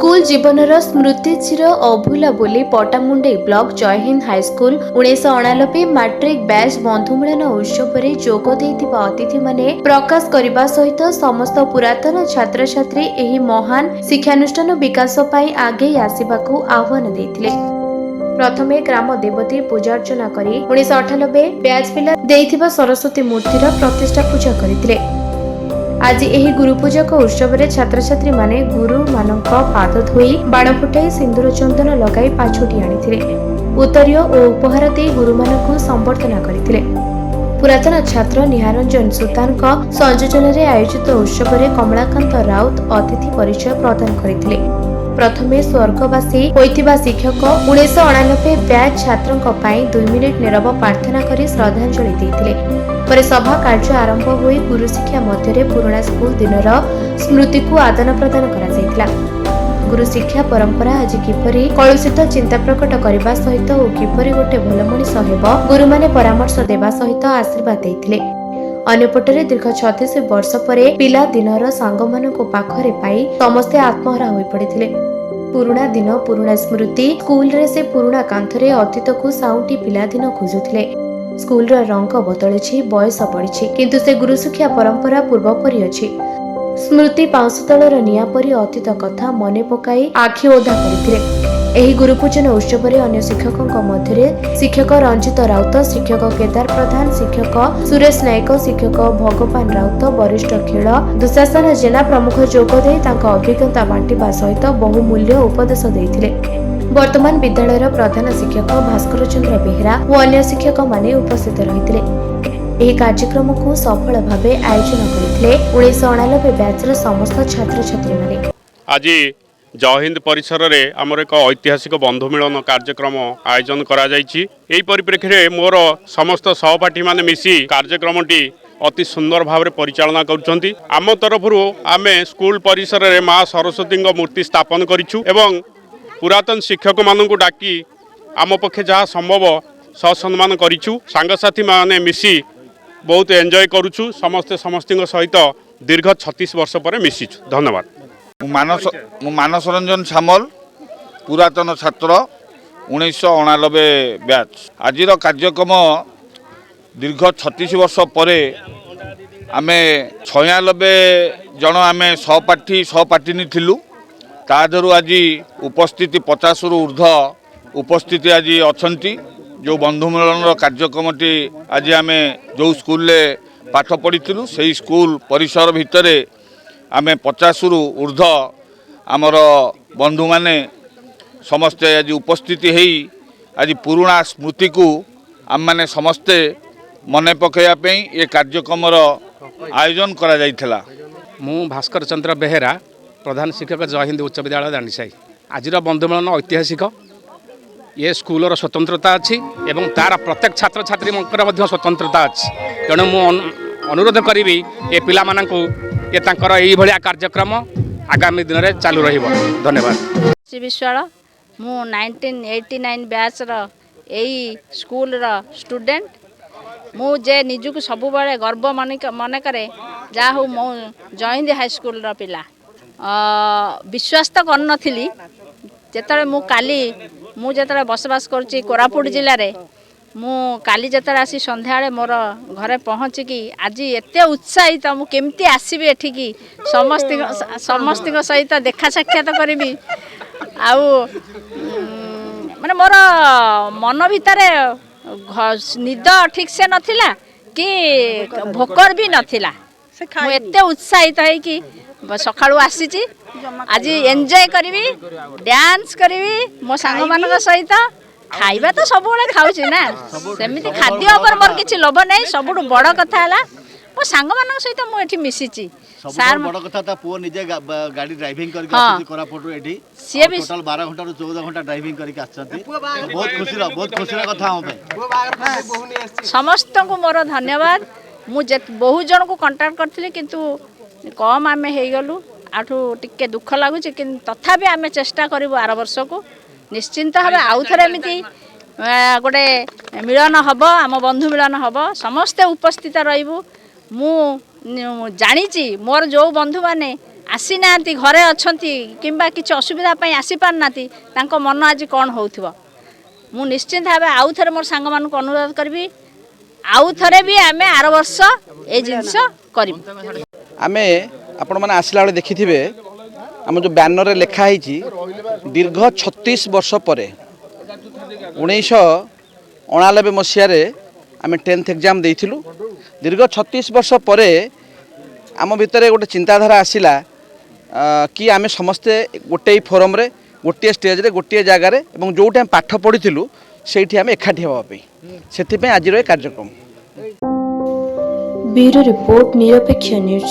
School जीवनर स्मृति चिर अभूला बोली पटामुंडे block जय हिंद हाईस्कूल 1989 मैट्रिक बैच बंधु मिलन उत्सव में जोग देइतिबा अतिथि माने प्रकाश करने सहित समस्त पुरातन छात्र छात्री एही महान शिक्षानुष्ठान विकास पाई आगे आसिबाकू आह्वान देइतिले। प्रथमे ग्राम देवती पूजा अर्चना करी 1998 बैच पिला देइथिबा सरस्वती मूर्तिर प्रतिष्ठा पूजा करथिले। आज एही गुरु पूजक उत्सव में छात्र छात्री माने गुरु मानक पाद धोई बाण फुटाई सिंदूर चंदन लगाई पाछोटी आनिथिले। उत्तरीय और उपहार दे गुरु मानक संबर्धना करथिले। पुरातन छात्र निहारंजन सुतान संयोजन में आयोजित उत्सव में कमलाकांत राउत अतिथि परिचय प्रदान करथिले। प्रथमे स्वर्गवासी होइतिबा शिक्षक 1989 बैच छात्रों पाई 2 मिनिट नीरव प्रार्थना करी श्रद्धांजलि देइतिले। पर सभा कार्य आरंभ होई गुरु शिक्षा मध्य पुराणा स्कूल दिनर स्मृति को आदान प्रदान करा जायतिला। गुरु शिक्षा परंपरा आज किपरि कलुषित चिंता प्रकट करने सहित और किपरि गोटे भल मनीष हेब गुरु माने परामर्श देवा सहित आशीर्वाद देइतिले। अन्यपटरे दीर्घ 36 वर्ष पर पिला दिनर सांग मानक पाखरे पाई समस्ते आत्महरा होई पड़िथिले। पुराणा दिन पुराणा स्मृति स्कूल रे से पुराणा कांथरे अतीत को साउटी पिला दिन खोजुथिले। स्कूल रा रंग बदलुछि बयस बढ़ी किंतु से गुरु शिक्षा परंपरा पूर्वपरि अछि। स्मृति पांशतलर निया परि अतीत कथा मने पकाई आखि ओधा करथिले। एही गुरु पूजन उत्सव में अन्य शिक्षकों मध्य शिक्षक रंजित राउत, शिक्षक केदार प्रधान, शिक्षक सुरेश नायक, शिक्षक भगवान राउत, वरिष्ठ खेल दुशासन जेना प्रमुख जोग दे तांका अभिज्ञता बांटिबा सहित बहुमूल्य उपदेश देइथिले। वर्तमान विद्यालयर प्रधान शिक्षक भास्कर चंद्र बेहेरा और अन्य शिक्षक माने उपस्थित रहिथिले। एही कार्यक्रम को सफल भावे आयोजन करथिले 1989 बैचर समस्त छात्र छात्री माने। आज जय हिंद परिसर में आमर एक ऐतिहासिक बंधु मिलन कार्यक्रम आयोजन करा जायछि। एही परिप्रेक्षी में मोर समस्त सहपाठी माने मिसी कार्यक्रमटी अति सुंदर भाव में परिचालना करुछंती। आम तरफरु आमे स्कूल परिसर में माँ सरस्वती मूर्ति स्थापन करिछु एवं पुरातन शिक्षक मानू डाकी आम पक्षे जहाँ संभव ससम्मान करिछु। सांगसाथी माने मिसी बहुत एंजॉय करुछु। समस्ते समस्ती सहित दीर्घ 36 वर्ष पर मिसिछु। धन्यवाद। मानस रंजन सामल पुरातन छात्र 1989 बैच। आज कार्यक्रम दीर्घ 36 वर्ष पर आमे 96 जन आमे सहपाठी थिलु। तादरू आज उपस्थिति 50 रु ऊर्ध्व उपस्थिति आज अच्छी। जो बंधु मिलन कार्यक्रमटी आज आम जो स्कूल पाठ पढ़ी से स्कूल परिसर भितर आम 50 रु ऊर्ध्व आमर बंधु माने समस्ते आज उपस्थिति है। आज पुराणा स्मृति को आम माने समस्ते मने पकाइबा ये कार्यक्रम आयोजन करा जायथिला। मु भास्कर चंद्र बेहेरा प्रधान शिक्षक जय हिंद उच्च विद्यालय दांडीसाही। आज बंधु मिलन ऐतिहासिक ये स्कूलर स्वतंत्रता अच्छी एवं तार प्रत्येक छात्र छात्री स्वतंत्रता अच्छी। तेणु मु अनुरोध करी ये पिला मानकु ये तांकर एही भलिया कार्यक्रम आगामी दिन में चालू रहिबो। धन्यवाद। विश्वाल मु 1989 बैच एही स्कूल स्टूडेंट मु जे निजुक सबु बळे गर्व मन करे जा हो मु जय हिंद हाई स्कूल पिला विश्वास तो कर नथिली। जेतले मु काली मु जेतले बसवास करची कोरापुट जिल्ला रे मु काली जेतले आसी संध्याळे मोर घरे पहुँचिकी आज एते उत्साहित मु केमती आसीबी एठिकी समस्त सहित देखा साक्षात करबी। आउ माने मोर मन भितरे निद ठीक से नथिला कि भोकर भी नथिला। मु एते उत्साहित है कि सकाळू आसीची आज एंजॉय करी डांस करी मो सांग मान सहित खाइबा तो सब बेले खाऊची ना सेमिति खाद्य पर मोर किछि लोभ नै। सब बड़ कथा है मो सांग मान सहित मु एठी मिसिची। सार बड़ कथा ता पुओ निजे गाड़ी ड्राइविंग करके आछी कोरापुट एठी सी टोटल 12 घंटा रु 14 घंटा ड्राइविंग करके आछथि। बहुत खुशी कथा हम पे समस्त को मोर धन्यवाद। मु बहुत जन को कांटेक्ट करथिले किंतु कम आम हो गलु आठू टिके दुख लगुच कि तथापि आम चेष्टा करूँ आर वर्ष को निश्चिंत भाव आउ थे एमती गोटे मिलन हम आम बंधु मिलन हम समस्ते उपस्थित रही। मु जानी मोर जो बंधु माने ଆସିନାହାନ୍ତି ଘରେ ଅଛନ୍ତି କିମ୍ବା କିଛି ଅସୁବିଧା ପାଇଁ ଆସିପାରୁନାହାନ୍ତି ତାଙ୍କ ମନ ଆଜି କ'ଣ ହେଉଥିବ। ମୁଁ ନିଶ୍ଚିନ୍ତ ଭାବେ ଆଉ ଥରେ ମୋର ସାଙ୍ଗମାନଙ୍କୁ ଅନୁରୋଧ କରିବି ଆଉ ଥରେ ବି ଆମେ ଆର ବର୍ଷ ଏ ଜିନିଷ କରିବୁ। ଆମେ ଆପଣମାନେ ଆସିଲା ବେଳେ ଦେଖିଥିବେ ଆମ ଯେଉଁ ବ୍ୟାନରରେ ଲେଖା ହେଇଛି ଦୀର୍ଘ 36 ବର୍ଷ ପରେ 1989 ମସିହାରେ ଆମେ 10th ଏକ୍ଜାମ୍ ଦେଇଥିଲୁ। ଦୀର୍ଘ 36 ବର୍ଷ ପରେ ଆମ ଭିତରେ ଗୋଟେ ଚିନ୍ତାଧାରା ଆସିଲା कि आमे समस्ते गोटे फोरम रे गोटे स्टेज रे गोटे जगार और जो पाठ पढ़ीलु से एकाठी हाँपाई से आज कार्यक्रम। ब्यूरो रिपोर्ट निरपेक्ष न्यूज।